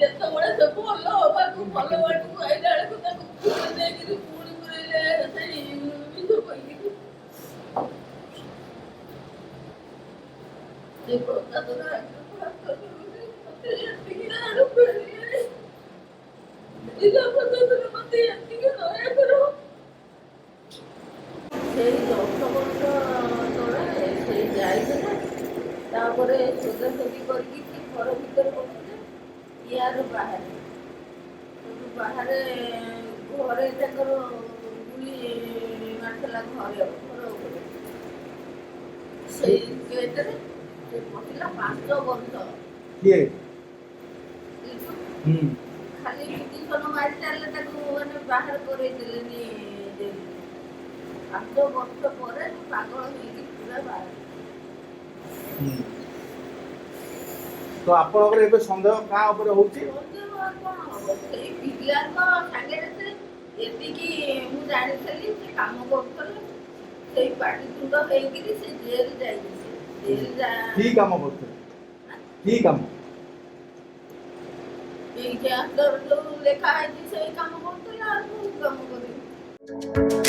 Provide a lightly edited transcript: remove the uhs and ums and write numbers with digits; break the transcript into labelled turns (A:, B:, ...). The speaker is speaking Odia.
A: ଯେତେବେଳେ ସେ ଭଲ ହବାକୁ ଭଲ ବାଟକୁ ଆଇଲା ବେଳକୁ ତାକୁ ପୁଣି ନେଇକିରି ପୁଣି ପୁରେଇଲେ ସେଇ ବିଷ କହିକିରି ସେ ପ୍ରସାଦର ମତେ ଏତିକି ଆଡୁ ଫେରିଗଲେ ଜିଲ୍ଲା ପ୍ରଶାସନ ମତେ ଏତିକି ଦୟା କର। ସେଇ 10 ବର୍ଷ ତଳେ ସେଇ ଯାଇଥିଲେ ତାପରେ ସୋଦାସୋଦି କରିକି ସେ ଘର ଭିତରେ ବସିଲେ ଇଆର ବାହାରେ ବାହାରେ ଘରେ ତାଙ୍କର ଗୁଳି ମାରିଥିଲା ଘର ଉପରେ ସେଇ ଗେଟରେ ସେ ପଶିଲା 5 ବର୍ଷ
B: କିଏ
A: ଖାଲି ପିଟିସନ ମାରି ଚାଲିଲେ ତାକୁ ମାନେ ବାହାର କରେଇଦେଲେନି 5 ବର୍ଷ ପରେ ପାଗଳ ହେଇକି ପୁରା ବାହାରେ।
B: ତ ଆପଣଙ୍କର ଏବେ ସନ୍ଦେହ କାହା ଉପରେ ହଉଛି?
A: ସନ୍ଦେହ କଣ ହବ ସେଇ ପିଲାଙ୍କ ସାଙ୍ଗରେ ସେ ଏତିକି ମୁଁ ଜାଣିଥିଲି ସେ କାମ କରୁଥିଲେ ସେଇ ପାଟିତୁଣ୍ଡ ହେଇକିରି ସେ ଜେଲ ଯାଇଛି।
B: କି କାମ କରୁଥିଲେ? କି କାମ?
A: ଏଇ ଗ୍ୟାସ୍ ଦର ଯୋଉ ଲେଖା ହେଇଛି ସେଇ କାମ କରୁଥିଲା ଆଉ କୋଉ କାମ କରିବି।